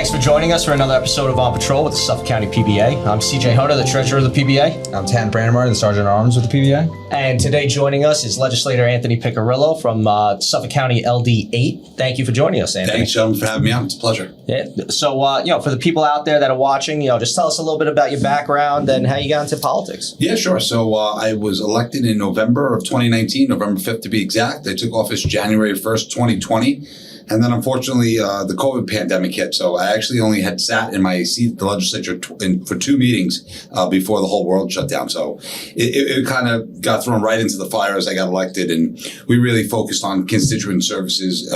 Thanks for joining us for another episode of On Patrol with the Suffolk County PBA. I'm CJ Hunter, the treasurer of the PBA. I'm Tan Brandemar, the sergeant at arms with the PBA. And today joining us is Legislator Anthony Piccirillo from Suffolk County LD 8. Thank you for joining us, Anthony. Thanks, gentlemen, for having me on. It's a pleasure. Yeah. So, for the people out there that are watching, just tell us a little bit about your background and how you got into politics. Yeah, sure. So I was elected in November of 2019, November 5th to be exact. I took office January 1st, 2020. And then, unfortunately, the COVID pandemic hit. So I actually only had sat in my seat at the legislature for 2 meetings before the whole world shut down. So it kind of got thrown right into the fire as I got elected. And we really focused on constituent services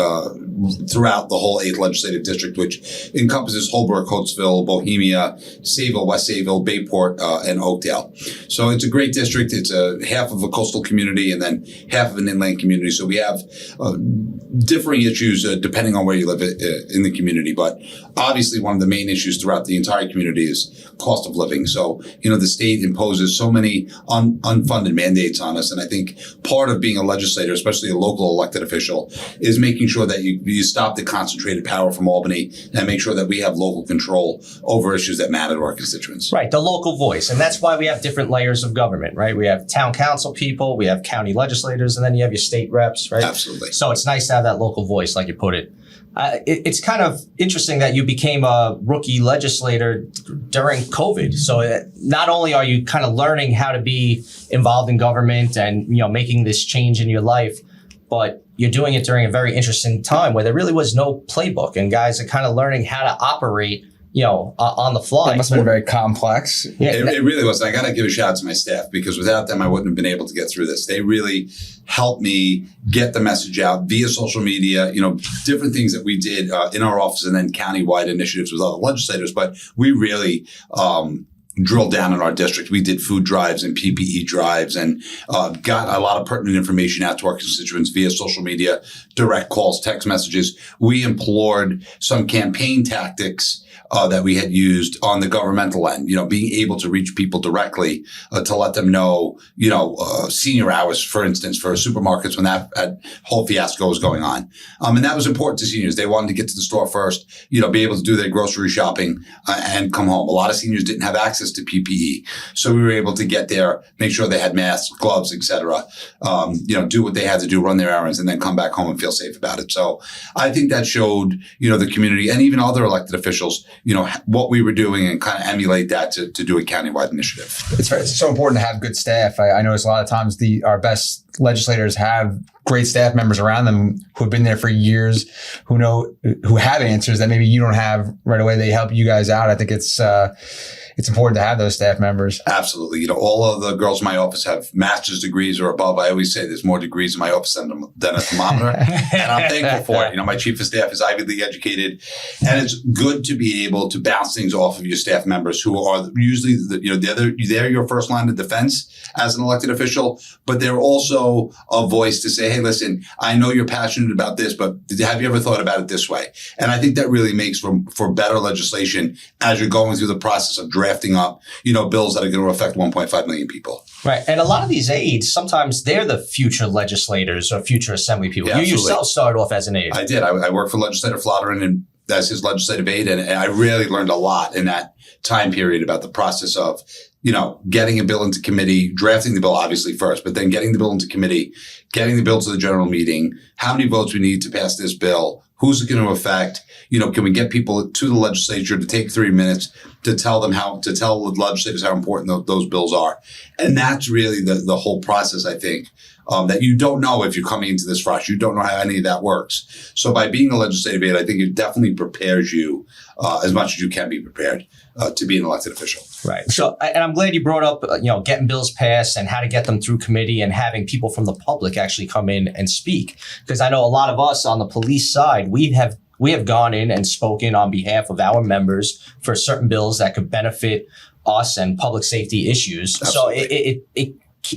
throughout the whole 8th legislative district, which encompasses Holbrook, Coatesville, Bohemia, Sayville, West Sayville, Bayport, and Oakdale. So it's a great district. It's half of a coastal community and then half of an inland community. So we have differing issues depending on where you live in the community. But obviously, one of the main issues throughout the entire community is cost of living. So, the state imposes so many unfunded mandates on us. And I think part of being a legislator, especially a local elected official, is making sure that you stop the concentrated power from Albany and make sure that we have local control over issues that matter to our constituents. Right, the local voice. And that's why we have different layers of government, right? We have town council people, we have county legislators, and then you have your state reps, right? Absolutely. So it's nice to have that local voice, like you put it. It's kind of interesting that you became a rookie legislator during COVID. So not only are you kind of learning how to be involved in government and, making this change in your life, but you're doing it during a very interesting time where there really was no playbook and guys are kind of learning how to operate on the fly. That must have been very complex. Yeah, it really was. I got to give a shout out to my staff because without them, I wouldn't have been able to get through this. They really helped me get the message out via social media, different things that we did in our office and then countywide initiatives with other legislators. But we really drilled down in our district. We did food drives and PPE drives and got a lot of pertinent information out to our constituents via social media, direct calls, text messages. We employed some campaign tactics that we had used on the governmental end, being able to reach people directly to let them know, senior hours, for instance, for supermarkets when that whole fiasco was going on. And that was important to seniors. They wanted to get to the store first, be able to do their grocery shopping and come home. A lot of seniors didn't have access to PPE. So we were able to get there, make sure they had masks, gloves, et cetera, do what they had to do, run their errands, and then come back home and feel safe about it. So I think that showed, the community and even other elected officials, what we were doing and kind of emulate that to do a countywide initiative. It's so important to have good staff. I notice a lot of times our best legislators have great staff members around them who have been there for years, who have answers that maybe you don't have right away. They help you guys out. I think it's important to have those staff members. Absolutely. All of the girls in my office have master's degrees or above. I always say there's more degrees in my office than a thermometer. And I'm thankful for it. My chief of staff is Ivy League educated. And it's good to be able to bounce things off of your staff members who are usually, they're your first line of defense as an elected official, but they're also a voice to say, hey, listen, I know you're passionate about this, but have you ever thought about it this way? And I think that really makes for better legislation as you're going through the process of drafting up, bills that are going to affect 1.5 million people. Right. And a lot of these aides, sometimes they're the future legislators or future assembly people. Yeah, you yourself started off as an aide. I did. I worked for Legislator Flotterin and as his legislative aide. And I really learned a lot in that time period about the process of, getting a bill into committee, drafting the bill obviously first, but then getting the bill into committee, getting the bill to the general meeting, how many votes we need to pass this bill, who's it going to affect, can we get people to the legislature to take 3 minutes to tell the legislators how important those bills are. And that's really the whole process, I think, that you don't know if you're coming into this fresh. You don't know how any of that works. So by being a legislative aide, I think it definitely prepares you as much as you can be prepared to be an elected official. Right. So, and I'm glad you brought up, getting bills passed and how to get them through committee and having people from the public actually come in and speak. Because I know a lot of us on the police side, we have gone in and spoken on behalf of our members for certain bills that could benefit us and public safety issues. Absolutely. So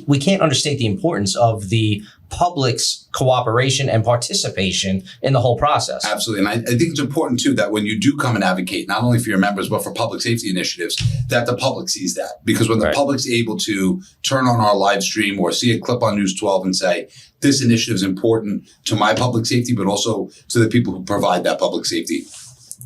we can't understate the importance of the public's cooperation and participation in the whole process. Absolutely. And I think it's important, too, that when you do come and advocate, not only for your members, but for public safety initiatives, that the public sees that. Because when the public's able to turn on our live stream or see a clip on News 12 and say, this initiative is important to my public safety, but also to the people who provide that public safety,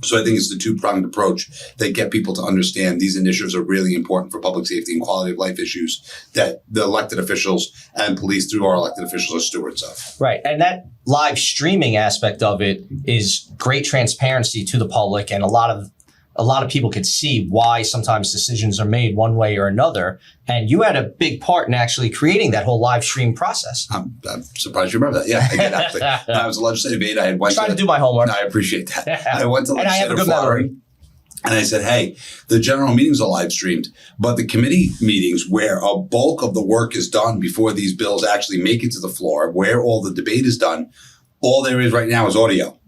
So I think it's the two-pronged approach that get people to understand these initiatives are really important for public safety and quality of life issues that the elected officials and police through our elected officials are stewards of. Right. And that live streaming aspect of it is great transparency to the public, and a lot of people could see why sometimes decisions are made one way or another. And you had a big part in actually creating that whole live stream process. I'm surprised you remember that. Yeah, I did actually. When I was a legislative aide, I went trying to do my homework. I appreciate that. I went to and I have a legislative good Florida, memory. and I said, hey, the general meetings are live streamed, but the committee meetings where a bulk of the work is done before these bills actually make it to the floor, where all the debate is done, all there is right now is audio.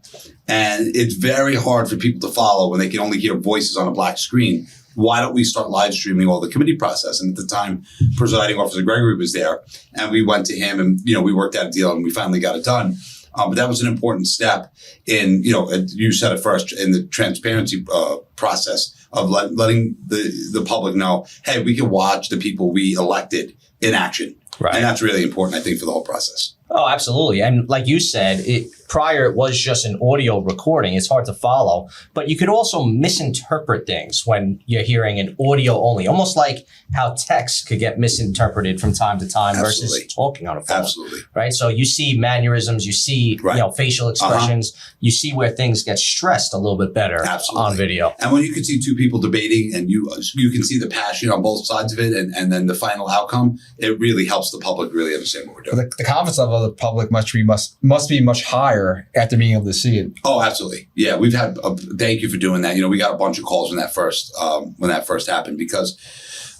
And it's very hard for people to follow when they can only hear voices on a black screen. Why don't we start live streaming all the committee process? And at the time, presiding officer Gregory was there, and we went to him, and we worked out a deal, and we finally got it done. But that was an important step in, you said it first, in the transparency process of letting the public know, hey, we can watch the people we elected in action. Right. And that's really important, I think, for the whole process. Oh, absolutely. And like you said, prior it was just an audio recording. It's hard to follow, but you could also misinterpret things when you're hearing an audio only, almost like how text could get misinterpreted from time to time versus talking on a phone. Absolutely. Right. So you see mannerisms, you see, facial expressions, you see where things get stressed a little bit better on video. And when you can see two people debating and you can see the passion on both sides of it and then the final outcome, it really helps the public really understand what we're doing. The confidence level of the public must be much higher after being able to see it. Oh, absolutely. Yeah, we've had. Thank you for doing that. We got a bunch of calls when that first happened, because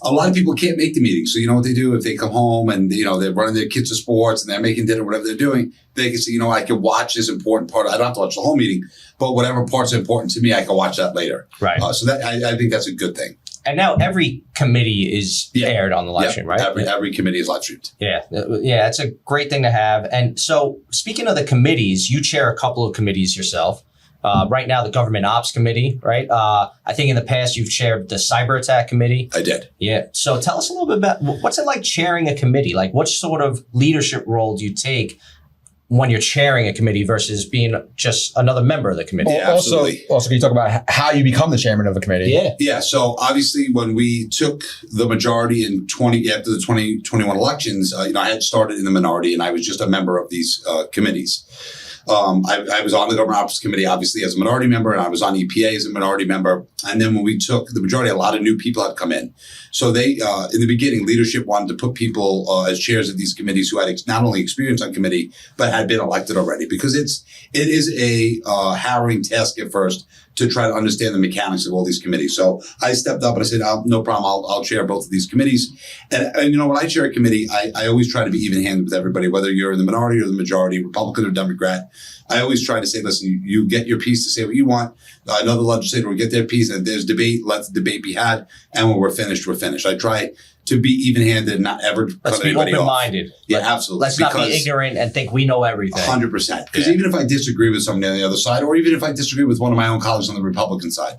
a lot of people can't make the meeting. So you know what they do if they come home and they're running their kids to sports and they're making dinner, whatever they're doing. They can say, I can watch this important part. I don't have to watch the whole meeting, but whatever parts are important to me, I can watch that later. Right. So that I think that's a good thing. And now every committee is aired on the live stream, right? Every committee is live streamed. Yeah. It's a great thing to have. And so speaking of the committees, you chair a couple of committees yourself. Right now, the Government Ops Committee, right? I think in the past, you've chaired the Cyber Attack Committee. I did. Yeah. So tell us a little bit about what's it like chairing a committee? Like, what sort of leadership role do you take when you're chairing a committee versus being just another member of the committee? Yeah, absolutely. Also, can you talk about how you become the chairman of a committee? Yeah. So obviously, when we took the majority after the 2021 elections, I had started in the minority, and I was just a member of these committees. I was on the Government Ops Committee, obviously, as a minority member, and I was on EPA as a minority member. And then when we took the majority, a lot of new people had come in. So they, in the beginning, leadership wanted to put people as chairs of these committees who had not only experience on committee, but had been elected already, because it is a harrowing task at first to try to understand the mechanics of all these committees. So I stepped up and I said, no problem, I'll chair both of these committees. And when I chair a committee, I always try to be even-handed with everybody, whether you're in the minority or the majority, Republican or Democrat. I always try to say, listen, you get your piece to say what you want. Another legislator will get their piece, and there's debate, let the debate be had. And when we're finished, we're finished. I try to be even-handed and not ever cut anybody off. Let's be open-minded. Yeah, absolutely. Let's not be ignorant and think we know everything. 100%. Because even if I disagree with somebody on the other side, or even if I disagree with one of my own colleagues on the Republican side,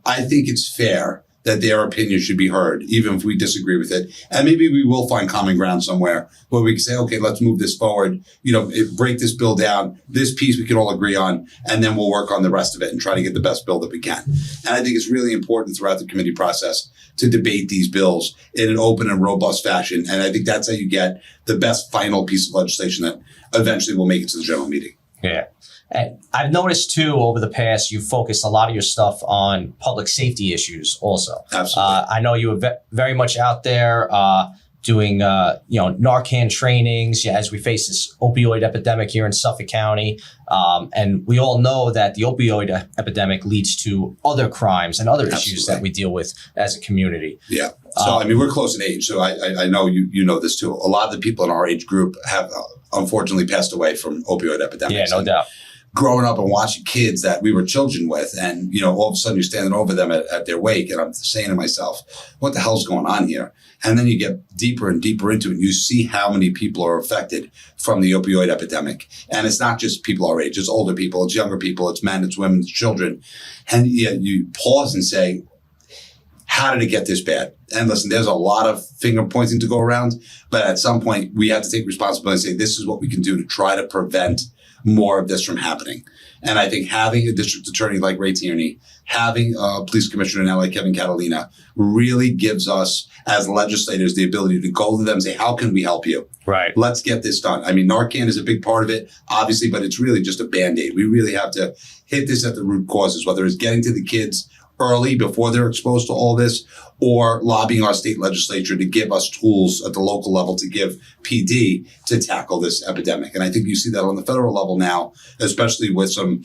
I think it's fair that their opinion should be heard, even if we disagree with it. And maybe we will find common ground somewhere where we can say, okay, let's move this forward, break this bill down, this piece we can all agree on, and then we'll work on the rest of it and try to get the best bill that we can. And I think it's really important throughout the committee process to debate these bills in an open and robust fashion. And I think that's how you get the best final piece of legislation that eventually will make it to the general meeting. Yeah. And I've noticed too, over the past, you've focused a lot of your stuff on public safety issues also. Absolutely. I know you were very much out there doing, Narcan trainings as we face this opioid epidemic here in Suffolk County. And we all know that the opioid epidemic leads to other crimes and other issues that we deal with as a community. Yeah. So, we're close in age. So I know you know this too. A lot of the people in our age group have unfortunately passed away from opioid epidemics. Yeah, no doubt. Growing up and watching kids that we were children with, and all of a sudden you're standing over them at their wake, and I'm saying to myself, what the hell's going on here? And then you get deeper and deeper into it, and you see how many people are affected from the opioid epidemic. And it's not just people our age, it's older people, it's younger people, it's men, it's women, it's children. And you pause and say, how did it get this bad? And listen, there's a lot of finger pointing to go around, but at some point we have to take responsibility and say, this is what we can do to try to prevent more of this from happening. And I think having a district attorney like Ray Tierney, having a police commissioner in LA, Kevin Catalina, really gives us as legislators the ability to go to them and say, how can we help you? Right. Let's get this done. I mean, Narcan is a big part of it, obviously, but it's really just a Band-Aid. We really have to hit this at the root causes, whether it's getting to the kids early before they're exposed to all this, or lobbying our state legislature to give us tools at the local level to give PD to tackle this epidemic. And I think you see that on the federal level now, especially with some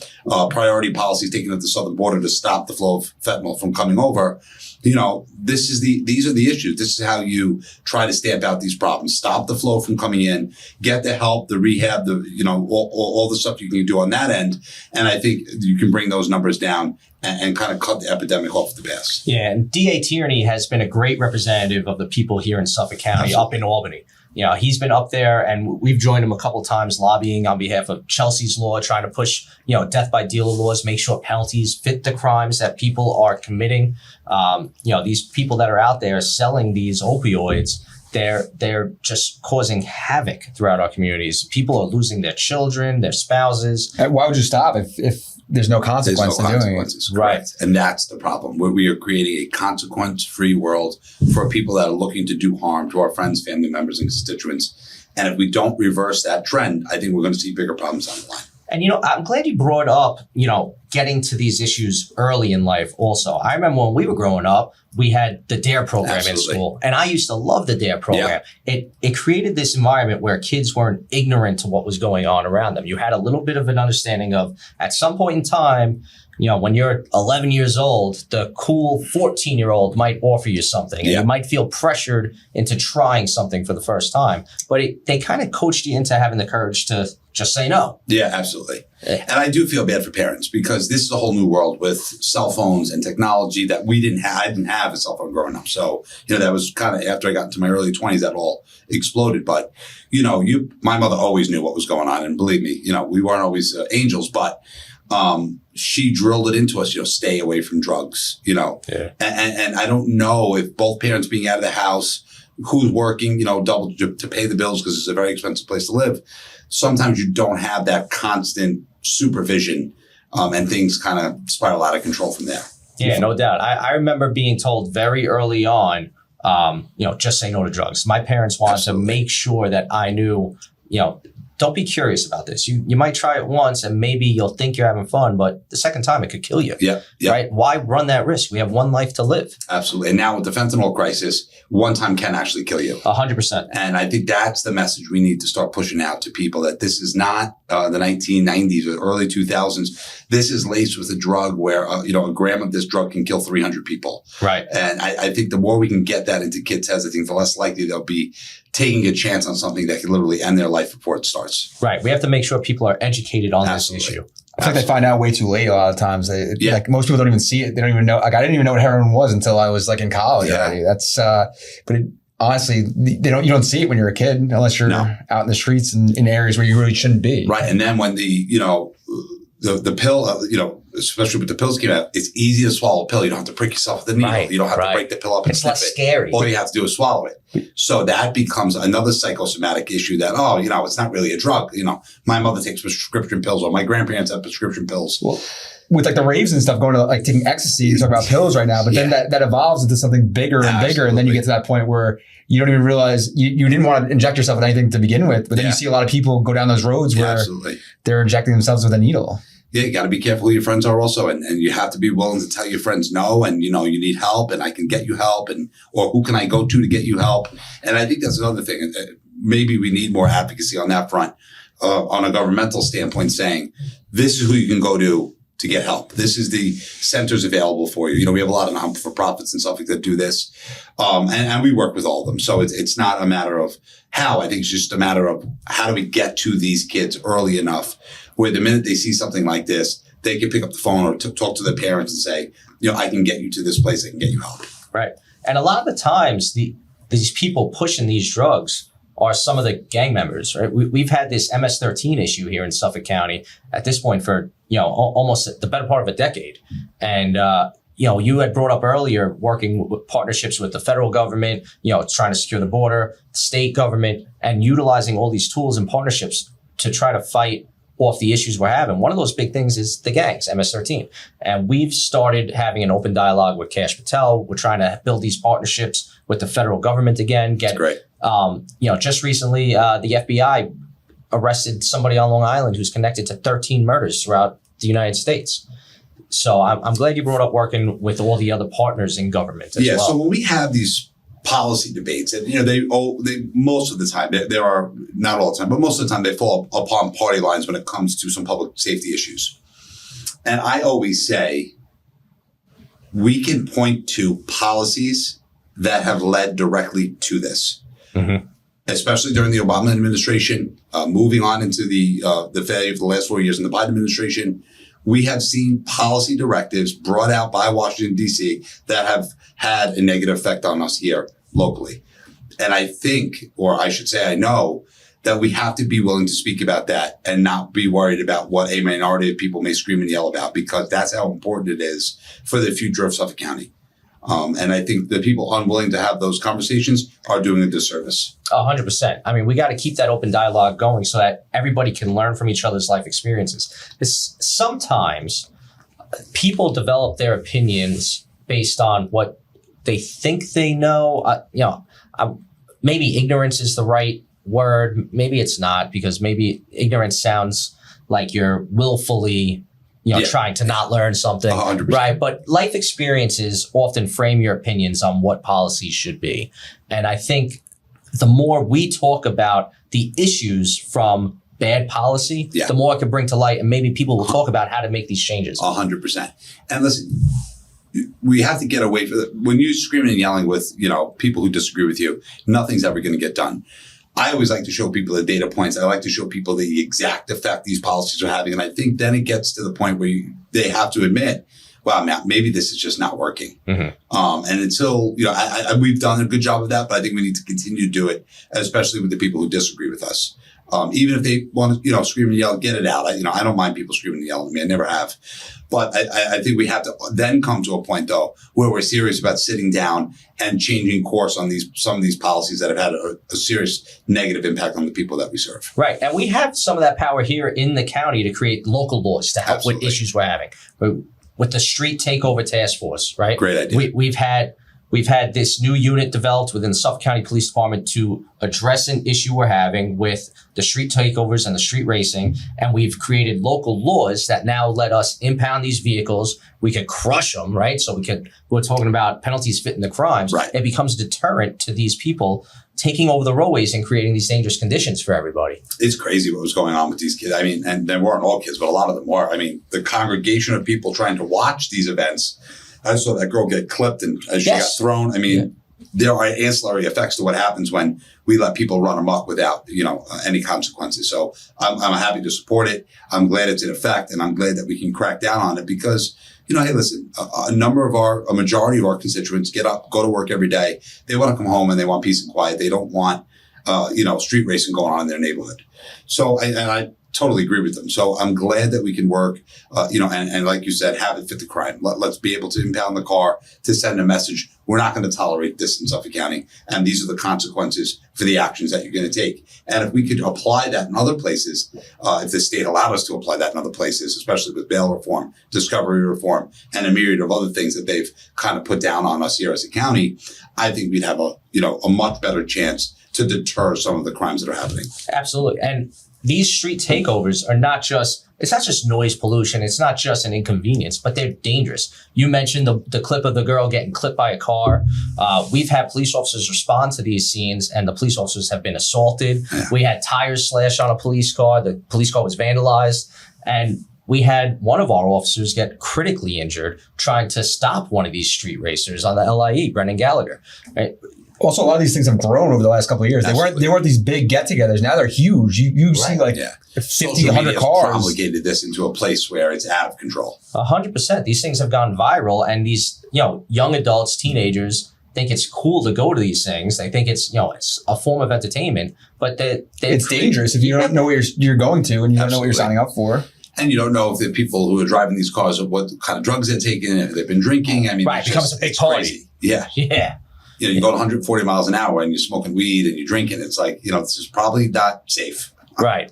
priority policies taken at the southern border to stop the flow of fentanyl from coming over. You know, these are the issues. This is how you try to stamp out these problems, stop the flow from coming in, get the help, the rehab, all the stuff you can do on that end. And I think you can bring those numbers down and kind of cut the epidemic off the pass. Yeah, and DA Tierney has been a great representative of the people here in Suffolk County, up in Albany. You know, he's been up there, and we've joined him a couple of times lobbying on behalf of Chelsea's Law, trying to push, death by dealer laws, make sure penalties fit the crimes that people are committing. These people that are out there selling these opioids, they're just causing havoc throughout our communities. People are losing their children, their spouses. Why would you stop if there's no consequence to doing it? Right. And that's the problem. We are creating a consequence-free world for people that are looking to do harm to our friends, family members, and constituents. And if we don't reverse that trend, I think we're going to see bigger problems down the line. And, I'm glad you brought up, getting to these issues early in life also. I remember when we were growing up, we had the DARE program in school. And I used to love the DARE program. Yeah. It created this environment where kids weren't ignorant to what was going on around them. You had a little bit of an understanding of, at some point in time, when you're 11 years old, the cool 14-year-old might offer you something. And you might feel pressured into trying something for the first time. But they kind of coached you into having the courage to just say no. Yeah, absolutely. And I do feel bad for parents because this is a whole new world with cell phones and technology that we didn't have. I didn't have a cell phone growing up. So, that was kind of after I got into my early 20s, that all exploded. But, my mother always knew what was going on. And believe me, we weren't always angels, but she drilled it into us, stay away from drugs, and I don't know if both parents being out of the house, who's working, double to pay the bills because it's a very expensive place to live. Sometimes you don't have that constant supervision, and things kind of spiral out of control from there. Yeah, no doubt. I remember being told very early on, just say no to drugs. My parents wanted to make sure that I knew, don't be curious about this. You might try it once and maybe you'll think you're having fun, but the second time it could kill you. Yeah. Right? Why run that risk? We have one life to live. Absolutely. And now with the fentanyl crisis, one time can actually kill you. 100%. And I think that's the message we need to start pushing out to people, that this is not the 1990s or early 2000s. This is laced with a drug where, a gram of this drug can kill 300 people. Right. And I think the more we can get that into kids' heads, I think the less likely they'll be taking a chance on something that could literally end their life before it starts. Right. We have to make sure people are educated on this issue. I think they find out way too late a lot of times. Like most people don't even see it. They don't even know. Like I didn't even know what heroin was until I was like in college. Yeah. Already. That's honestly, you don't see it when you're a kid unless you're out in the streets and in areas where you really shouldn't be. Right. And then when the pill, especially with the pills came out, it's easy to swallow a pill. You don't have to prick yourself with the needle. Right, you don't have to break the pill up and it's snip less it. scary. All you have to do is swallow it. So that becomes another psychosomatic issue that, it's not really a drug. My mother takes prescription pills, or my grandparents have prescription pills. Well, with like the raves and stuff going to like taking ecstasy, you talk about pills right now, but then that evolves into something bigger and bigger. And then you get to that point where you don't even realize you didn't want to inject yourself with anything to begin with, but then you see a lot of people go down those roads where they're injecting themselves with a needle. Yeah, you got to be careful who your friends are also. And you have to be willing to tell your friends no. And, you need help and I can get you help, or who can I go to get you help? And I think that's another thing. Maybe we need more advocacy on that front, on a governmental standpoint, saying this is who you can go to get help. This is the centers available for you. We have a lot of non-for-profits and stuff that do this. And we work with all of them. So it's not a matter of how. I think it's just a matter of how do we get to these kids early enough where the minute they see something like this, they can pick up the phone or talk to their parents and say, I can get you to this place. I can get you help. Right. And a lot of the times, these people pushing these drugs are some of the gang members, right? We've had this MS-13 issue here in Suffolk County at this point for, almost the better part of a decade. And, you had brought up earlier working with partnerships with the federal government, trying to secure the border, state government, and utilizing all these tools and partnerships to try to fight off the issues we're having. One of those big things is the gangs, MS-13. And we've started having an open dialogue with Kash Patel. We're trying to build these partnerships with the federal government again. That's great. Just recently, the FBI arrested somebody on Long Island who's connected to 13 murders throughout the United States. So I'm glad you brought up working with all the other partners in government as well. So when we have these policy debates, and they most of the time, there are not all the time, but most of the time they fall upon party lines when it comes to some public safety issues. And I always say we can point to policies that have led directly to this, especially during the Obama administration, moving on into the failure of the last 4 years in the Biden administration. We have seen policy directives brought out by Washington, D.C. that have had a negative effect on us here locally. And I think, or I should say I know, that we have to be willing to speak about that and not be worried about what a minority of people may scream and yell about, because that's how important it is for the future of Suffolk County. And I think the people unwilling to have those conversations are doing a disservice. 100%. I mean, we got to keep that open dialogue going so that everybody can learn from each other's life experiences. Because sometimes people develop their opinions based on what they think they know. Maybe ignorance is the right word. Maybe it's not, because maybe ignorance sounds like you're willfully trying to not learn something. 100%. Right. But life experiences often frame your opinions on what policies should be. And I think the more we talk about the issues from bad policy, the more it can bring to light, and maybe people will talk about how to make these changes. 100%. And listen, we have to get away from when you're screaming and yelling with, people who disagree with you, nothing's ever going to get done. I always like to show people the data points. I like to show people the exact effect these policies are having. And I think then it gets to the point where they have to admit, wow, maybe this is just not working. And until, we've done a good job of that, but I think we need to continue to do it, especially with the people who disagree with us. Even if they want to, scream and yell, get it out. I don't mind people screaming and yelling at me. I never have. But I think we have to then come to a point, though, where we're serious about sitting down and changing course on some of these policies that have had a serious negative impact on the people that we serve. Right. And we have some of that power here in the county to create local laws to help with issues we're having. With the street takeover task force, right? Great idea. We've had this new unit developed within the Suffolk County Police Department to address an issue we're having with the street takeovers and the street racing. And we've created local laws that now let us impound these vehicles. We could crush them, right? So we're talking about penalties fitting the crimes. Right. It becomes a deterrent to these people taking over the roadways and creating these dangerous conditions for everybody. It's crazy what was going on with these kids. I mean, and they weren't all kids, but a lot of them were. I mean, the congregation of people trying to watch these events. I saw that girl get clipped and as she got thrown. I mean, there are ancillary effects to what happens when we let people run amok without, any consequences. So I'm happy to support it. I'm glad it's in effect, and I'm glad that we can crack down on it because, hey, listen, a majority of our constituents get up, go to work every day. They want to come home and they want peace and quiet. They don't want, street racing going on in their neighborhood. So I totally agree with them. So I'm glad that we can work, and like you said, have it fit the crime. Let's be able to impound the car to send a message. We're not going to tolerate this in Suffolk County. And these are the consequences for the actions that you're going to take. And if we could apply that in other places, if the state allowed us to apply that in other places, especially with bail reform, discovery reform, and a myriad of other things that they've kind of put down on us here as a county, I think we'd have a much better chance to deter some of the crimes that are happening. Absolutely. And these street takeovers are not just noise pollution. It's not just an inconvenience, but they're dangerous. You mentioned the clip of the girl getting clipped by a car. We've had police officers respond to these scenes, and the police officers have been assaulted. Yeah. We had tires slashed on a police car. The police car was vandalized. And we had one of our officers get critically injured trying to stop one of these street racers on the LIE, Brendan Gallagher. Right? Also, a lot of these things have grown over the last couple of years. They weren't these big get-togethers. Now they're huge. You see 50, 100 cars. Promulgated this into a place where it's out of control. 100%. These things have gone viral, and these young adults, teenagers think it's cool to go to these things. They think it's it's a form of entertainment, but it's dangerous if you don't know where you're going to and you don't know what you're signing up for. And you don't know if the people who are driving these cars, what kind of drugs they're taking, if they've been drinking. I mean, Right, it becomes a big it's party. crazy. Yeah. Yeah. You know, you go 140 miles an hour and you're smoking weed and you're drinking. It's like, you know, this is probably not safe. Right.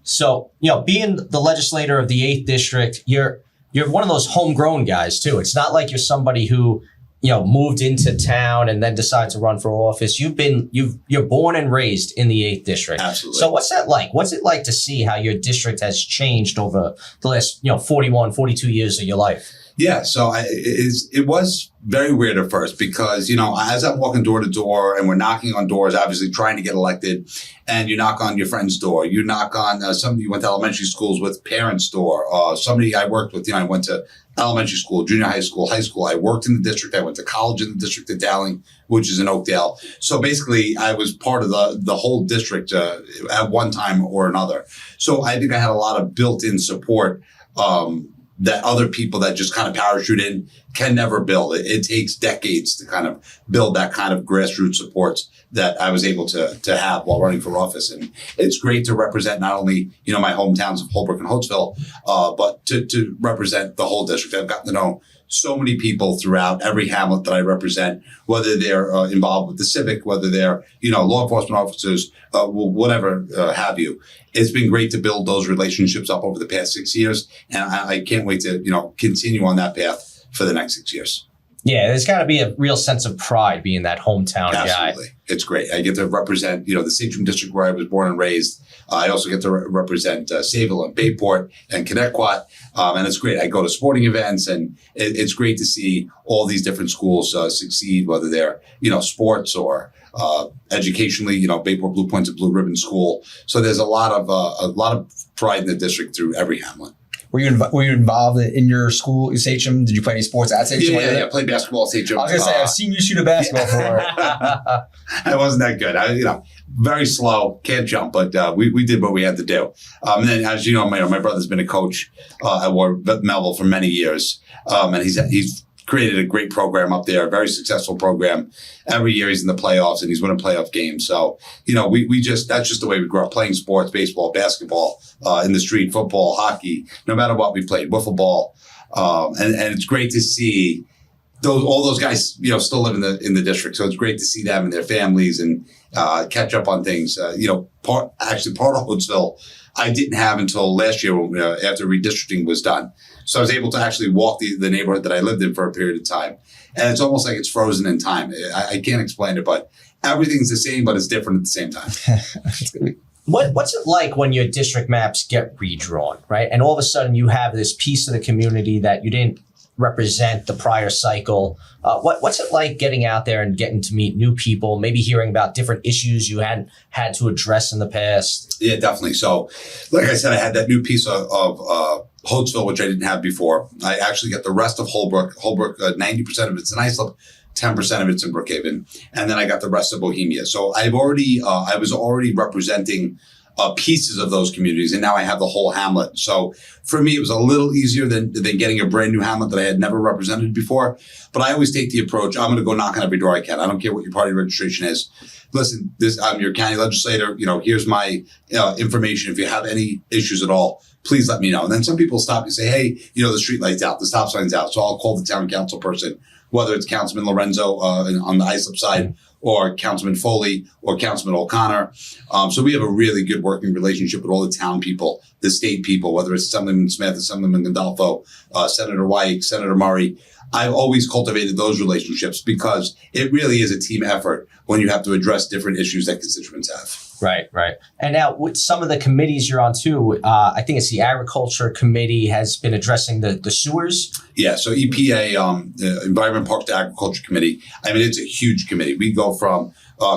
So, being the legislator of the 8th district, you're one of those homegrown guys too. It's not like you're somebody who, moved into town and then decided to run for office. You're born and raised in the 8th district. Absolutely. So what's that like? What's it like to see how your district has changed over the last, 41, 42 years of your life? Yeah, so it was very weird at first because, as I'm walking door to door and we're knocking on doors, obviously trying to get elected, and you knock on your friend's door, you knock on somebody you went to elementary schools with, parents' door, somebody I worked with, I went to elementary school, junior high school, I worked in the district, I went to college in the district at Dowling, which is in Oakdale. So basically I was part of the whole district at one time or another. So I think I had a lot of built-in support that other people that just kind of parachute in can never build. It takes decades to kind of build that kind of grassroots support that I was able to have while running for office. And it's great to represent not only, my hometowns of Holbrook and Holtzville, but to represent the whole district. I've gotten to know so many people throughout every hamlet that I represent, whether they're involved with the civic, whether they're, law enforcement officers, whatever have you. It's been great to build those relationships up over the past 6 years. And I can't wait to, continue on that path for the next 6 years. Yeah, there's got to be a real sense of pride being that hometown guy. Absolutely. It's great. I get to represent, the Sachem district where I was born and raised. I also get to represent Sayville and Bayport and Connecticut. And it's great. I go to sporting events, and it's great to see all these different schools succeed, whether they're, sports or educationally, Bayport Blue Point's a blue ribbon school. So there's a lot of pride in the district through every hamlet. Were you involved in your school, Sachem? Did you play any sports at Sachem? Yeah, I played basketball at Sachem. I was going to say, I've seen you shoot a basketball for I wasn't that good. Very slow, can't jump, but we did what we had to do. And then, as you know, my brother's been a coach at Melville for many years, and he's created a great program up there, a very successful program. Every year he's in the playoffs and he's winning playoff games. So, that's just the way we grew up, playing sports, baseball, basketball, in the street, football, hockey, no matter what we played, wiffle ball. And it's great to see all those guys, still live in the district. So it's great to see them and their families and catch up on things. Part of Hoodsville I didn't have until last year after redistricting was done. So I was able to actually walk the neighborhood that I lived in for a period of time. And it's almost like it's frozen in time. I can't explain it, but everything's the same, but it's different at the same time. What's it like when your district maps get redrawn, right? And all of a sudden you have this piece of the community that you didn't represent the prior cycle. What's it like getting out there and getting to meet new people, maybe hearing about different issues you hadn't had to address in the past? Yeah, definitely. So, like I said, I had that new piece of Holtzville, which I didn't have before. I actually get the rest of Holbrook. Holbrook, 90% of it's in Islip, 10% of it's in Brookhaven. And then I got the rest of Bohemia. So I was already representing pieces of those communities, and now I have the whole hamlet. So for me, it was a little easier than getting a brand new hamlet that I had never represented before. But I always take the approach, I'm going to go knock on every door I can. I don't care what your party registration is. Listen, I'm your county legislator. Here's my information. If you have any issues at all, please let me know. And then some people stop and say, hey, the street light's out, the stop sign's out. So I'll call the town council person, whether it's Councilman Lorenzo on the Islip side, or Councilman Foley, or Councilman O'Connor. So we have a really good working relationship with all the town people, the state people, whether it's Assemblyman Smith, Assemblyman Gandolfo, Senator White, Senator Murray. I've always cultivated those relationships because it really is a team effort when you have to address different issues that constituents have. Right. And now with some of the committees you're on too, I think it's the Agriculture Committee has been addressing the sewers. Yeah, so EPA, Environment, Parks, to Agriculture Committee, it's a huge committee. We go from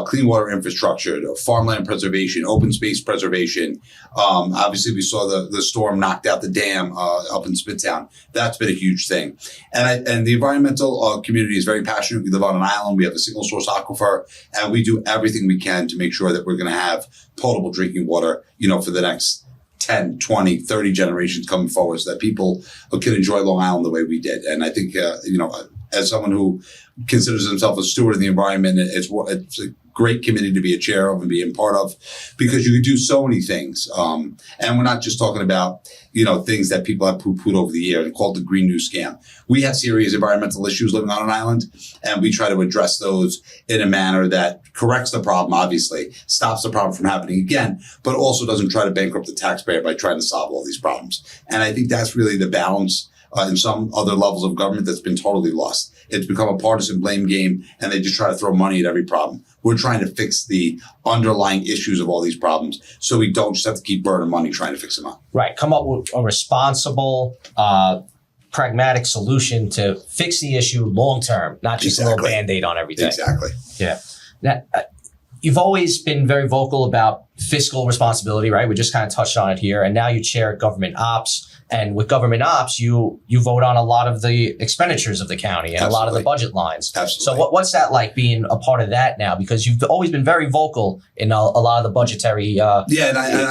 clean water infrastructure to farmland preservation, open space preservation. Obviously, we saw the storm knocked out the dam up in Smithtown. That's been a huge thing. And the environmental community is very passionate. We live on an island. We have a single source aquifer, and we do everything we can to make sure that we're going to have potable drinking water, for the next 10, 20, 30 generations coming forward, so that people can enjoy Long Island the way we did. And I think, as someone who considers himself a steward of the environment, it's great committee to be a chair of and be a part of, because you could do so many things. And we're not just talking about, things that people have poo-pooed over the years and called the Green New Scam. We have serious environmental issues living on an island, and we try to address those in a manner that corrects the problem, obviously, stops the problem from happening again, but also doesn't try to bankrupt the taxpayer by trying to solve all these problems. And I think that's really the balance in some other levels of government that's been totally lost. It's become a partisan blame game, and they just try to throw money at every problem. We're trying to fix the underlying issues of all these problems, so we don't just have to keep burning money trying to fix them up. Right. Come up with a responsible, pragmatic solution to fix the issue long term, not just a little Band-Aid on everything. Exactly. Yeah. Now, you've always been very vocal about fiscal responsibility, right? We just kind of touched on it here. And now you chair government ops. And with government ops, you vote on a lot of the expenditures of the county and a lot of the budget lines. Absolutely. So what's that like being a part of that now? Because you've always been very vocal in a lot of the budgetary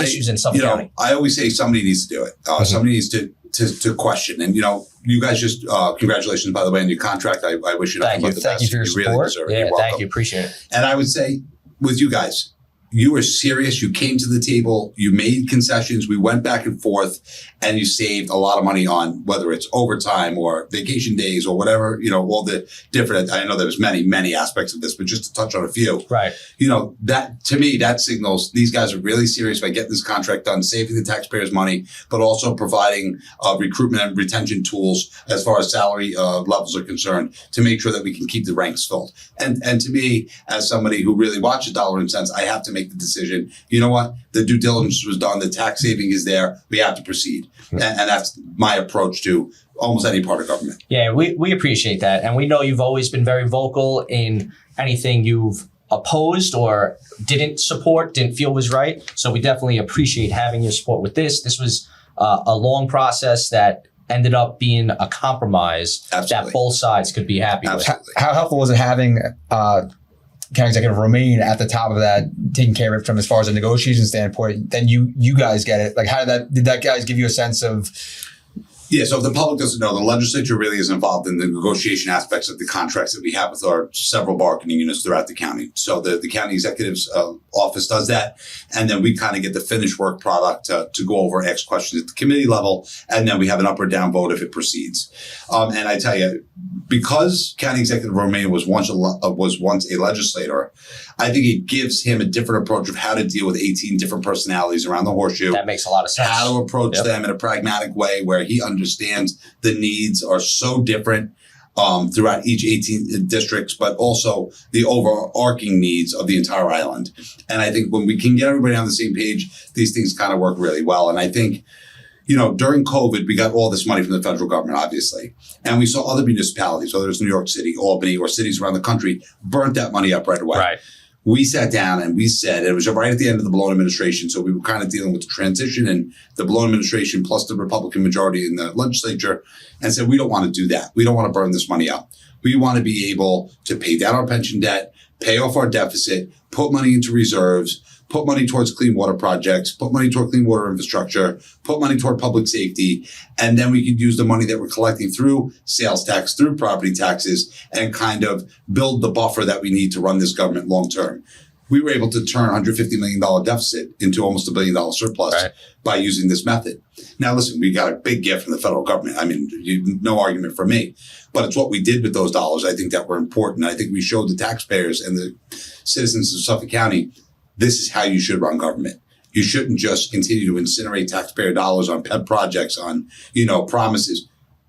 issues in Suffolk County. I always say somebody needs to do it. Somebody needs to question. And, you guys just, congratulations, by the way, on your contract. I wish you nothing but the best. Thank you for your support. Really deserve it. Yeah, thank you. Appreciate it. And I would say with you guys, you were serious. You came to the table. You made concessions. We went back and forth, and you saved a lot of money on whether it's overtime or vacation days or whatever, all the different, I know there was many aspects of this, but just to touch on a few, right. That to me, that signals these guys are really serious by getting this contract done, saving the taxpayers money, but also providing recruitment and retention tools as far as salary levels are concerned to make sure that we can keep the ranks filled. And to me, as somebody who really watches dollar and cents, I have to make the decision. You know what? The due diligence was done. The tax saving is there. We have to proceed. And that's my approach to almost any part of government. Yeah, we appreciate that. And we know you've always been very vocal in anything you've opposed or didn't support, didn't feel was right. So we definitely appreciate having your support with this. This was a long process that ended up being a compromise that both sides could be happy with. How helpful was it having County Executive Romaine at the top of that, taking care of it from as far as a negotiation standpoint? Then you guys get it. Like, how did that guys give you a sense of? Yeah, so if the public doesn't know, the legislature really is involved in the negotiation aspects of the contracts that we have with our several bargaining units throughout the county. So the county executive's office does that, and then we kind of get the finished work product to go over, ask questions at the committee level, and then we have an up or down vote if it proceeds. And I tell you, because County Executive Romaine was once a legislator, I think it gives him a different approach of how to deal with 18 different personalities around the horseshoe. That makes a lot of sense. How to approach them in a pragmatic way where he understands the needs are so different throughout each 18 districts, but also the overarching needs of the entire island. And I think when we can get everybody on the same page, these things kind of work really well. And I think, during COVID, we got all this money from the federal government, obviously. And we saw other municipalities, whether it's New York City, Albany, or cities around the country, burnt that money up right away. Right. We sat down and we said, it was right at the end of the Malone administration, so we were kind of dealing with the transition and the Malone administration plus the Republican majority in the legislature, and said, we don't want to do that. We don't want to burn this money up. We want to be able to pay down our pension debt, pay off our deficit, put money into reserves, put money towards clean water projects, put money toward clean water infrastructure, put money toward public safety, and then we could use the money that we're collecting through sales tax, through property taxes, and kind of build the buffer that we need to run this government long term. We were able to turn $150 million deficit into almost $1 billion surplus by using this method. Now, listen, we got a big gift from the federal government. I mean, no argument for me, but it's what we did with those dollars, I think, that were important. I think we showed the taxpayers and the citizens of Suffolk County, this is how you should run government. You shouldn't just continue to incinerate taxpayer dollars on pet projects, on, promises.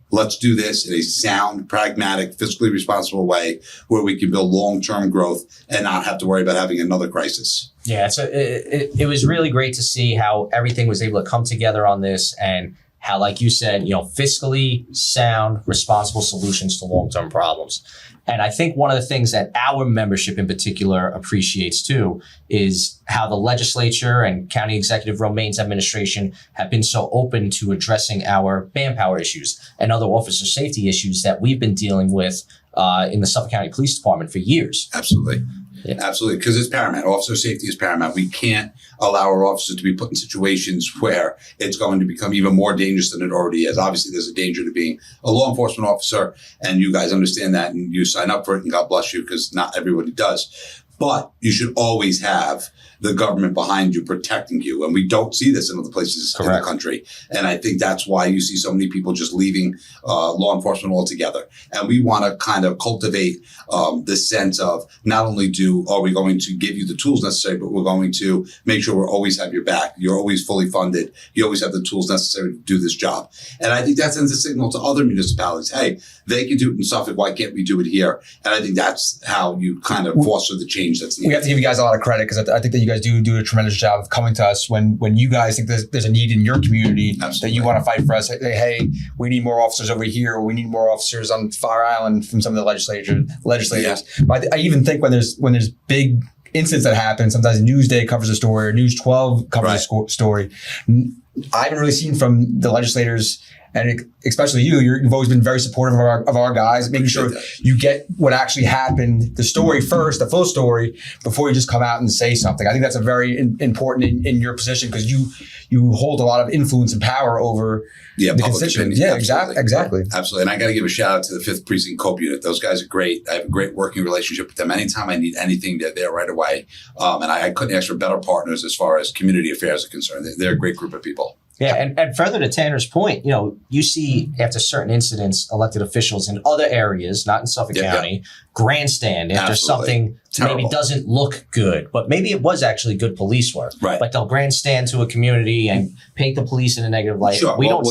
Let's do this in a sound, pragmatic, fiscally responsible way where we can build long-term growth and not have to worry about having another crisis. Yeah, it was really great to see how everything was able to come together on this, and how, like you said, fiscally sound, responsible solutions to long-term problems. And I think one of the things that our membership in particular appreciates too is how the legislature and County Executive Romaine's administration have been so open to addressing our manpower issues and other officer safety issues that we've been dealing with in the Suffolk County Police Department for years. Absolutely. Yeah. Absolutely. Because it's paramount. Officer safety is paramount. We can't allow our officers to be put in situations where it's going to become even more dangerous than it already is. Obviously, there's a danger to being a law enforcement officer, and you guys understand that, and you sign up for it, and God bless you, because not everybody does. But you should always have the government behind you protecting you. And we don't see this in other places in the country. And I think that's why you see so many people just leaving law enforcement altogether. And we want to kind of cultivate this sense of not only are we going to give you the tools necessary, but we're going to make sure we always have your back. You're always fully funded. You always have the tools necessary to do this job. And I think that sends a signal to other municipalities. Hey, they can do it in Suffolk. Why can't we do it here? And I think that's how you kind of foster the change that's needed. We have to give you guys a lot of credit because I think that you guys do a tremendous job of coming to us when you guys think there's a need in your community. Absolutely. That you want to fight for us. Hey, we need more officers over here, or we need more officers on Fire Island from some of the legislators. Yeah. But I even think when there's big incidents that happen, sometimes Newsday covers a story or News 12 covers a story. I haven't really seen from the legislators, and especially you've always been very supportive of our guys, making sure you get what actually happened, the story first, the full story, before you just come out and say something. I think that's a very important in your position because you hold a lot of influence and power over the constituents. Yeah, exactly. Absolutely. And I got to give a shout out to the 5th Precinct COPE unit. Those guys are great. I have a great working relationship with them. Anytime I need anything, they're there right away. And I couldn't ask for better partners as far as community affairs are concerned. They're a great group of people. Yeah, and further to Tanner's point, you see after certain incidents, elected officials in other areas, not in Suffolk County, grandstand after something maybe doesn't look good, but maybe it was actually good police work. Right. But they'll grandstand to a community and paint the police in a negative light. Sure. We don't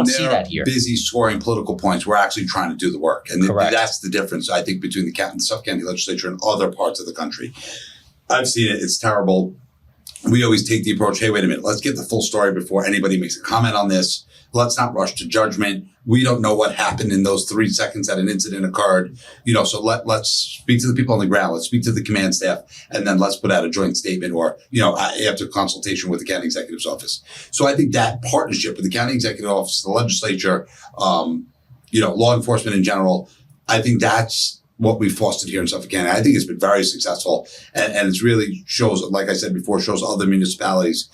see that here. Busy scoring political points. We're actually trying to do the work. And that's the difference, I think, between the Suffolk County Legislature and other parts of the country. I've seen it. It's terrible. We always take the approach, hey, wait a minute, let's get the full story before anybody makes a comment on this. Let's not rush to judgment. We don't know what happened in those 3 seconds that an incident occurred. So let's speak to the people on the ground. Let's speak to the command staff, and then let's put out a joint statement or, after consultation with the county executive's office. So I think that partnership with the county executive office, the legislature, law enforcement in general, I think that's what we fostered here in Suffolk County. I think it's been very successful. And it's really shows, like I said before, shows other municipalities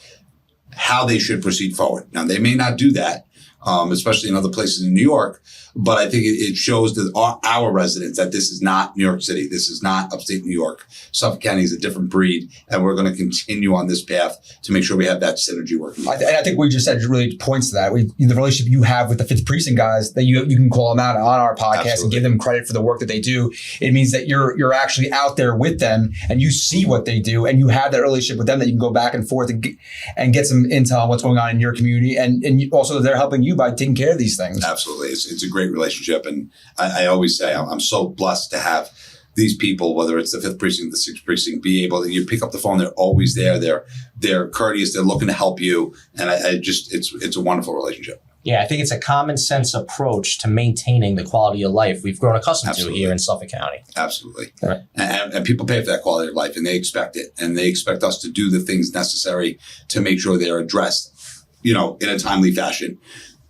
how they should proceed forward. Now, they may not do that, especially in other places in New York, but I think it shows that our residents that this is not New York City. This is not upstate New York. Suffolk County is a different breed, and we're going to continue on this path to make sure we have that synergy working. I think what you just said really points to that. The relationship you have with the 5th Precinct guys, that you can call them out on our podcast and give them credit for the work that they do. It means that you're actually out there with them, and you see what they do, and you have that relationship with them that you can go back and forth and get some intel on what's going on in your community, and also they're helping you by taking care of these things. Absolutely. It's a great relationship. And I always say I'm so blessed to have these people, whether it's the 5th Precinct, the 6th Precinct, be able to, you pick up the phone, they're always there. They're courteous. They're looking to help you. And it's a wonderful relationship. Yeah, I think it's a common sense approach to maintaining the quality of life we've grown accustomed to here in Suffolk County. Absolutely. Right. And people pay for that quality of life, and they expect it. And they expect us to do the things necessary to make sure they're addressed, in a timely fashion.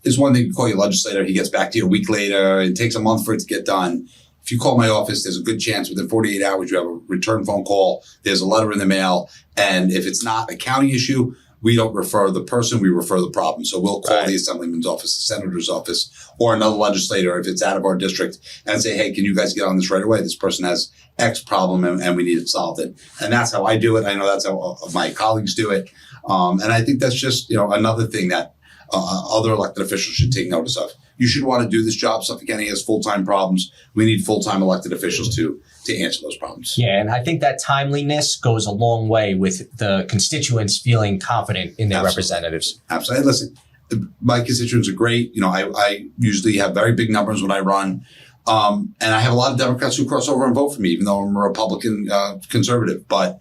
There's one thing, you call your legislator, he gets back to you a week later, it takes a month for it to get done. If you call my office, there's a good chance within 48 hours you have a return phone call, there's a letter in the mail, and if it's not a county issue, we don't refer the person, we refer the problem. So we'll call the assemblyman's office, the senator's office, or another legislator if it's out of our district, and say, hey, can you guys get on this right away? This person has X problem and we need it solved. And that's how I do it. I know that's how my colleagues do it. And I think that's just, another thing that other elected officials should take notice of. You should want to do this job. Suffolk County has full-time problems. We need full-time elected officials to answer those problems. Yeah, and I think that timeliness goes a long way with the constituents feeling confident in their representatives. Absolutely. Listen, my constituents are great. I usually have very big numbers when I run. And I have a lot of Democrats who cross over and vote for me, even though I'm a Republican conservative. But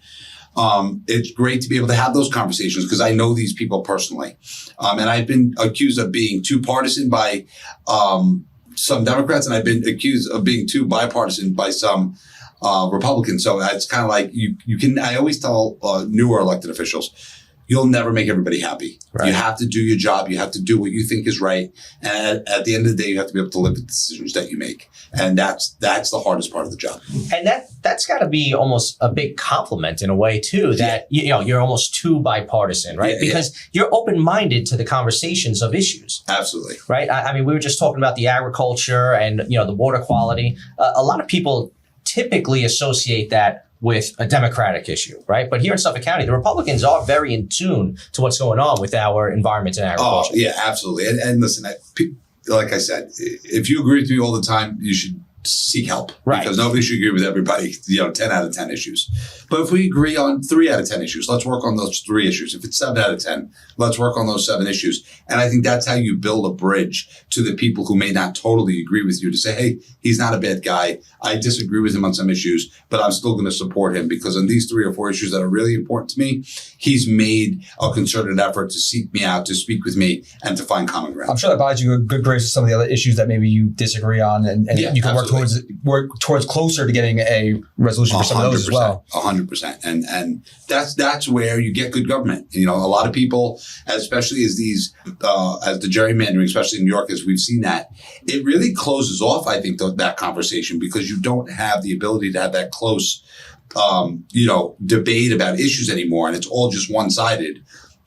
it's great to be able to have those conversations because I know these people personally. And I've been accused of being too partisan by some Democrats, and I've been accused of being too bipartisan by some Republicans. So it's kind of like I always tell newer elected officials, you'll never make everybody happy. Right. You have to do your job. You have to do what you think is right. And at the end of the day, you have to be able to live with the decisions that you make. And that's the hardest part of the job. And that's got to be almost a big compliment in a way too, that you're almost too bipartisan, right? Because you're open-minded to the conversations of issues. Absolutely. Right? I mean, we were just talking about the agriculture and, the water quality. A lot of people typically associate that with a Democratic issue, right? But here in Suffolk County, the Republicans are very in tune to what's going on with our environment and agriculture. Oh, yeah, absolutely. And listen, like I said, if you agree with me all the time, you should seek help. Right. Because nobody should agree with everybody, 10 out of 10 issues. But if we agree on 3 out of 10 issues, let's work on those 3 issues. If it's 7 out of 10, let's work on those 7 issues. And I think that's how you build a bridge to the people who may not totally agree with you to say, hey, he's not a bad guy. I disagree with him on some issues, but I'm still going to support him because on these 3 or 4 issues that are really important to me, he's made a concerted effort to seek me out, to speak with me, and to find common ground. I'm sure that buys you a good grace with some of the other issues that maybe you disagree on, and Yeah, you can work towards closer to getting a resolution for some of those as well. 100%. And that's where you get good government. A lot of people, especially as the gerrymandering, especially in New York, as we've seen that, it really closes off, I think, that conversation because you don't have the ability to have that close, debate about issues anymore. And it's all just one-sided.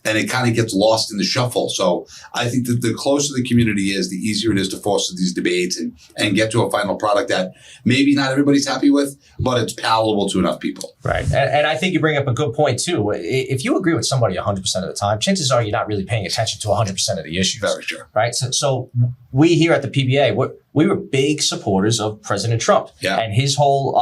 And it kind of gets lost in the shuffle. So I think that the closer the community is, the easier it is to foster these debates and get to a final product that maybe not everybody's happy with, but it's palatable to enough people. Right. And I think you bring up a good point, too. If you agree with somebody 100% of the time, chances are you're not really paying attention to 100% of the issues. Very true. Right. So we here at the PBA, we were big supporters of President Trump and his whole,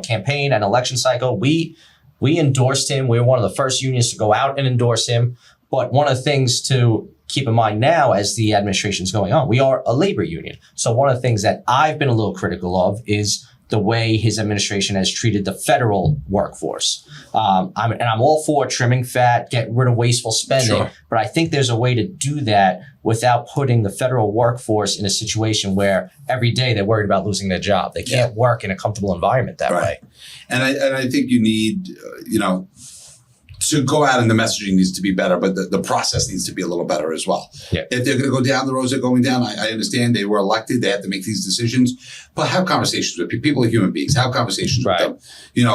campaign and election cycle. We endorsed him. We were one of the first unions to go out and endorse him. But one of the things to keep in mind now as the administration is going on, we are a labor union. So one of the things that I've been a little critical of is the way his administration has treated the federal workforce. I'm all for trimming fat, get rid of wasteful spending, Sure. But I think there's a way to do that without putting the federal workforce in a situation where every day they're worried about losing their job. They can't work in a comfortable environment that way. And I think you need, to go out and the messaging needs to be better, but the process needs to be a little better as well. Yeah. If they're going to go down the roads they're going down, I understand they were elected. They have to make these decisions, but have conversations with people. People are human beings. Have conversations with them.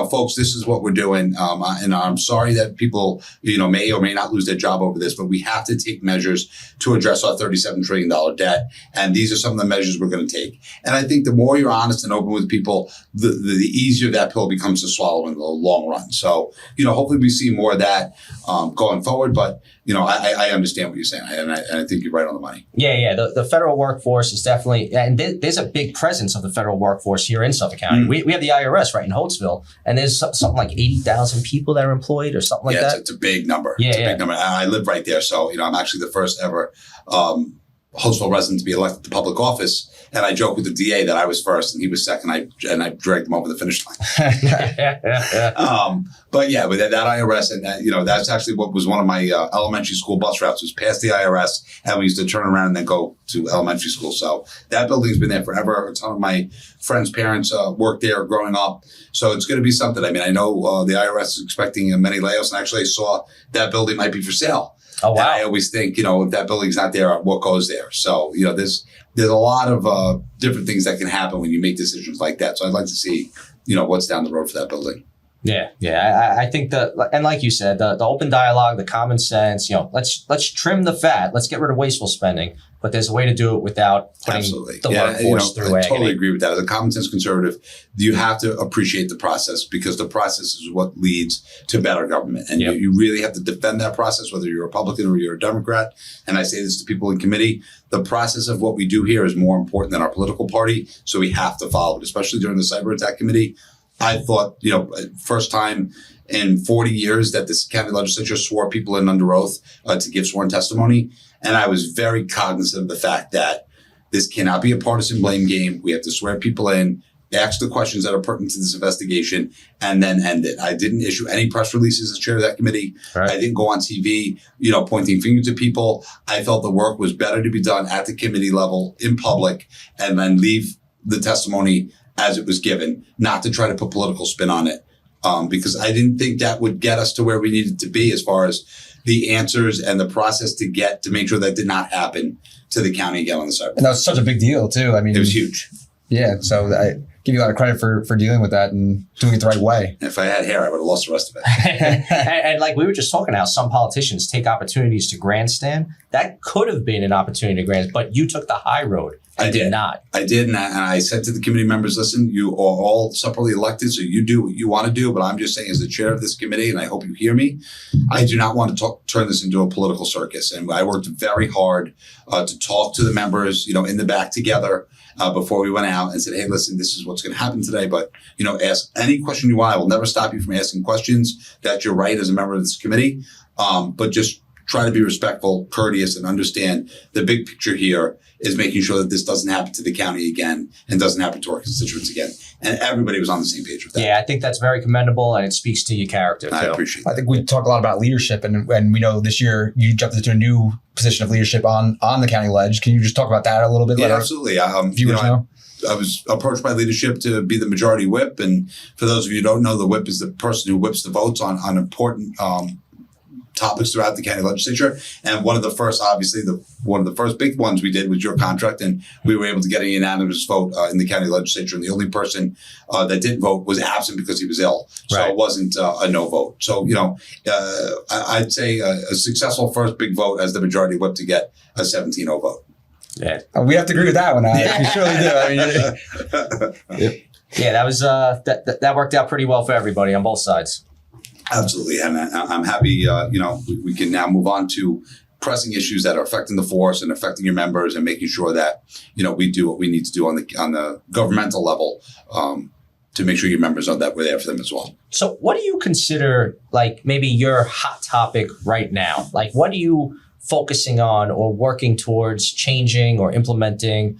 Folks, this is what we're doing. And I'm sorry that people, may or may not lose their job over this, but we have to take measures to address our $37 trillion debt. And these are some of the measures we're going to take. And I think the more you're honest and open with people, the easier that pill becomes to swallow in the long run. So, hopefully we see more of that going forward. But, I understand what you're saying. And I think you're right on the money. Yeah. The federal workforce is definitely, and there's a big presence of the federal workforce here in Suffolk County. We have the IRS right in Holtzville, and there's something like 80,000 people that are employed or something like that. It's a big number. Yeah, it's a big number. I live right there. So, I'm actually the first ever Holtzville resident to be elected to public office. And I joke with the DA that I was first and he was second. I dragged him over the finish line. But that IRS and that, that's actually what was one of my elementary school bus routes was past the IRS. And we used to turn around and then go to elementary school. So that building's been there forever. A ton of my friends' parents worked there growing up. So it's going to be something. I mean, I know the IRS is expecting many layoffs, and actually I saw that building might be for sale. Oh, wow. And I always think, if that building's not there, what goes there? So, there's a lot of different things that can happen when you make decisions like that. So I'd like to see, what's down the road for that building. Yeah. I think and like you said, the open dialogue, the common sense, let's trim the fat. Let's get rid of wasteful spending. But there's a way to do it without putting the workforce through I agony. totally agree with that. As a common sense conservative, you have to appreciate the process because the process is what leads to better government. And you really have to defend that process, whether you're a Republican or you're a Democrat. And I say this to people in committee, the process of what we do here is more important than our political party. So we have to follow it, especially during the cyber attack committee. I thought, first time in 40 years that this county legislature swore people in under oath to give sworn testimony. And I was very cognizant of the fact that this cannot be a partisan blame game. We have to swear people in, ask the questions that are pertinent to this investigation, and then end it. I didn't issue any press releases as chair of that committee. Right. I didn't go on TV, pointing fingers at people. I felt the work was better to be done at the committee level in public and then leave the testimony as it was given, not to try to put political spin on it. Because I didn't think that would get us to where we needed to be as far as the answers and the process to make sure that did not happen to the county again on the cyber. And that was such a big deal too. I mean, it was huge. Yeah. So I give you a lot of credit for dealing with that and doing it the right way. If I had hair, I would have lost the rest of it. and like we were just talking how some politicians take opportunities to grandstand. That could have been an opportunity to grandstand, but you took the high road I did not. I did, and I said to the committee members, listen, you are all separately elected, so you do what you want to do, but I'm just saying as the chair of this committee, and I hope you hear me, I do not want to turn this into a political circus. And I worked very hard to talk to the members, in the back together before we went out and said, hey, listen, this is what's going to happen today, but, ask any question you want. I will never stop you from asking questions. That's your right as a member of this committee, but just try to be respectful, courteous, and understand the big picture here is making sure that this doesn't happen to the county again and doesn't happen to our constituents again. And everybody was on the same page with that. Yeah, I think that's very commendable, and it speaks to your character, too. I appreciate that. I think we talk a lot about leadership, and we know this year you jumped into a new position of leadership on the county ledge. Can you just talk about that a little bit? Yeah, absolutely. Viewers know. I was approached by leadership to be the majority whip. And for those of you who don't know, the whip is the person who whips the votes on important topics throughout the county legislature. And one of the first, obviously, one of the first big ones we did was your contract. And we were able to get a unanimous vote in the county legislature. And the only person that didn't vote was absent because he was ill. So Right. It wasn't a no vote. So, I'd say a successful first big vote as the majority whip to get a 17-0 vote. Yeah. We have to agree with that one. We surely do. I mean, Yeah, that was that worked out pretty well for everybody on both sides. Absolutely. And I'm happy, we can now move on to pressing issues that are affecting the force and affecting your members and making sure that, we do what we need to do on the governmental level to make sure your members know that we're there for them as well. So what do you consider like maybe your hot topic right now? Like what are you focusing on or working towards changing or implementing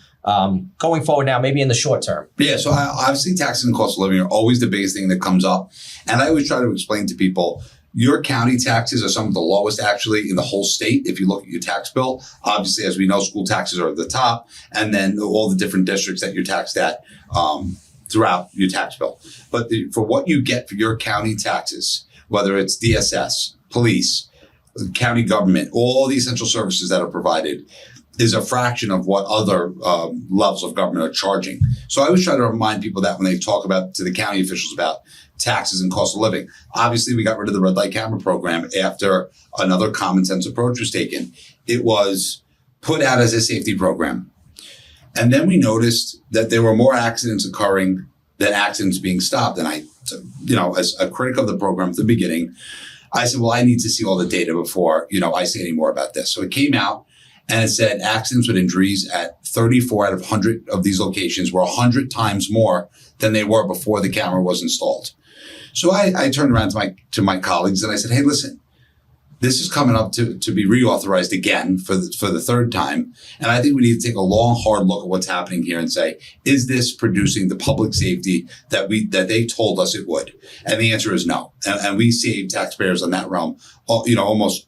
going forward now, maybe in the short term? Yeah, so obviously taxes and cost of living are always the biggest thing that comes up. And I always try to explain to people, your county taxes are some of the lowest actually in the whole state. If you look at your tax bill, obviously, as we know, school taxes are at the top, and then all the different districts that you're taxed at throughout your tax bill. But for what you get for your county taxes, whether it's DSS, police, county government, all the essential services that are provided, is a fraction of what other levels of government are charging. So I always try to remind people that when they talk to the county officials about taxes and cost of living. Obviously, we got rid of the red light camera program after another common sense approach was taken. It was put out as a safety program. And then we noticed that there were more accidents occurring than accidents being stopped. And I, as a critic of the program at the beginning, I said, well, I need to see all the data before, I say any more about this. So it came out and it said accidents with injuries at 34 out of 100 of these locations were 100 times more than they were before the camera was installed. So I turned around to my colleagues and I said, hey, listen, this is coming up to be reauthorized again for the third time. And I think we need to take a long, hard look at what's happening here and say, is this producing the public safety that they told us it would? And the answer is no. And we saved taxpayers on that realm, almost,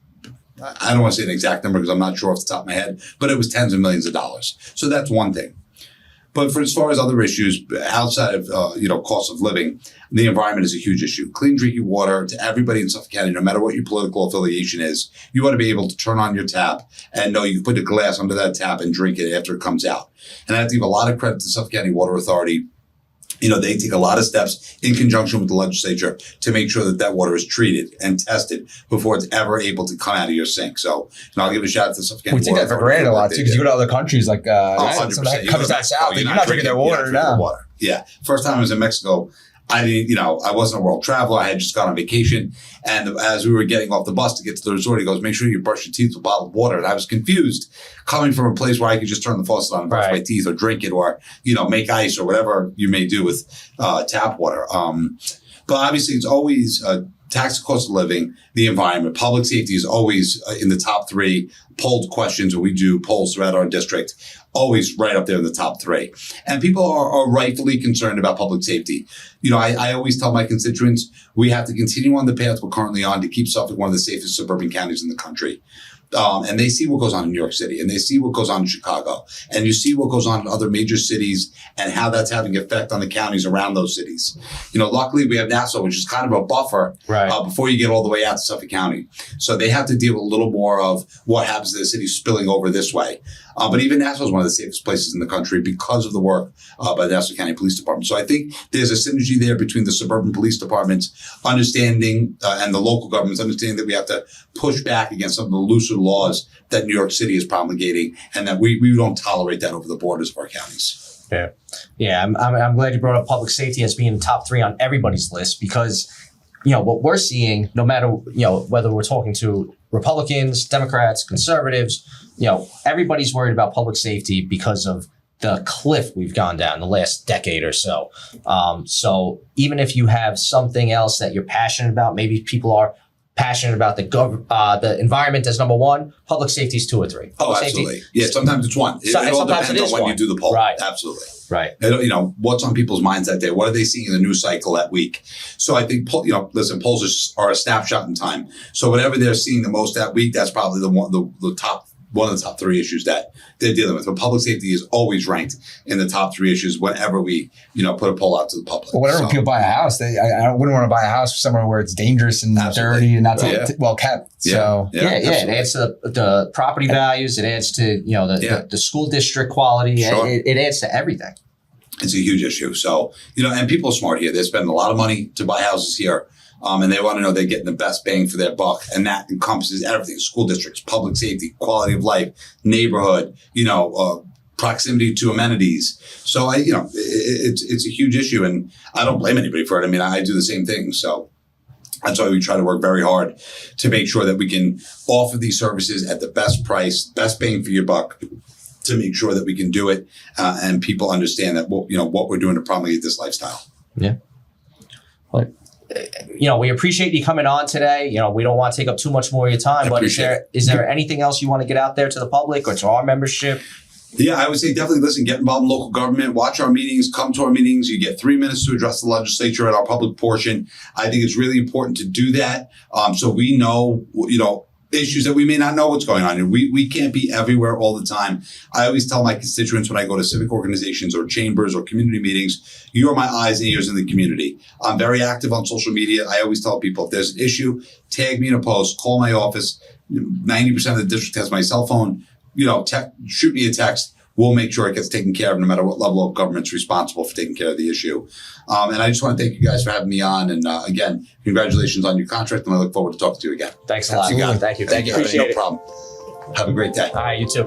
I don't want to say an exact number because I'm not sure off the top of my head, but it was tens of millions of dollars. So that's one thing. But for as far as other issues outside of, cost of living, the environment is a huge issue. Clean drinking water to everybody in Suffolk County, no matter what your political affiliation is, you want to be able to turn on your tap and know you can put a glass under that tap and drink it after it comes out. And I have to give a lot of credit to Suffolk County Water Authority. They take a lot of steps in conjunction with the legislature to make sure that water is treated and tested before it's ever able to come out of your sink. So, I'll give a shout out to Suffolk County. We take that for granted a lot too, because you go to other countries like 100%. comes down south, and you're not drinking their water now. Yeah. First time I was in Mexico, I didn't, I wasn't a world traveler. I had just gone on vacation. And as we were getting off the bus to get to the resort, he goes, make sure you brush your teeth with bottled water. And I was confused coming from a place where I could just turn the faucet on and brush my teeth or drink it or, make ice or whatever you may do with tap water. But obviously it's always tax and cost of living, the environment, public safety is always in the top three polled questions when we do polls throughout our district, always right up there in the top three. And people are rightfully concerned about public safety. I always tell my constituents, we have to continue on the path we're currently on to keep Suffolk one of the safest suburban counties in the country. And they see what goes on in New York City and they see what goes on in Chicago and you see what goes on in other major cities and how that's having an effect on the counties around those cities. Luckily we have Nassau, which is kind of a buffer before you get all the way out to Suffolk County. So they have to deal with a little more of what happens to the city spilling over this way. But even Nassau is one of the safest places in the country because of the work by the Nassau County Police Department. So I think there's a synergy there between the suburban police departments understanding and the local governments understanding that we have to push back against some of the looser are laws that New York City is promulgating, and that we don't tolerate that over the borders of our counties. Yeah. I'm glad you brought up public safety as being top 3 on everybody's list, because what we're seeing, no matter whether we're talking to Republicans, Democrats, conservatives, everybody's worried about public safety because of the cliff we've gone down the last decade or so. So even if you have something else that you're passionate about, maybe people are passionate about the environment as number 1, public safety is 2 or 3. Public Absolutely. Yeah, sometimes it's 1. It all depends on when you do the poll. Right. Absolutely. Right. What's on people's minds that day? What are they seeing in the news cycle that week? So I think, listen, polls are a snapshot in time. So whatever they're seeing the most that week, that's probably one of the top 3 issues that they're dealing with. But public safety is always ranked in the top 3 issues whenever we, put a poll out to the public. Well, whenever people buy a house, I wouldn't want to buy a house somewhere where it's dangerous and dirty and not well kept. So it adds to the property values. It adds to the school district quality. Sure. It adds to everything. It's a huge issue. So and people are smart here. They're spending a lot of money to buy houses here. And they want to know they're getting the best bang for their buck. And that encompasses everything: school districts, public safety, quality of life, neighborhood, proximity to amenities. So it's a huge issue, and I don't blame anybody for it. I mean, I do the same thing. So that's why we try to work very hard to make sure that we can offer these services at the best price, best bang for your buck, to make sure that we can do it, and people understand that what we're doing to promulgate this lifestyle. Yeah. Well, we appreciate you coming on today. We don't want to take up too much more of your time, but is there anything else you want to get out there to the public or to our membership? Yeah, I would say definitely listen, get involved in local government, watch our meetings, come to our meetings. You get 3 minutes to address the legislature at our public portion. I think it's really important to do that. So we know, issues that we may not know what's going on. We can't be everywhere all the time. I always tell my constituents when I go to civic organizations or chambers or community meetings, you are my eyes and ears in the community. I'm very active on social media. I always tell people, if there's an issue, tag me in a post, call my office. 90% of the district has my cell phone. Shoot me a text. We'll make sure it gets taken care of, no matter what level of government's responsible for taking care of the issue. And I just want to thank you guys for having me on. And again, congratulations on your contract. And I look forward to talking to you again. Thanks a lot. Absolutely. Thank you. Thank you. Appreciate it. No problem. Have a great day. All right, you too.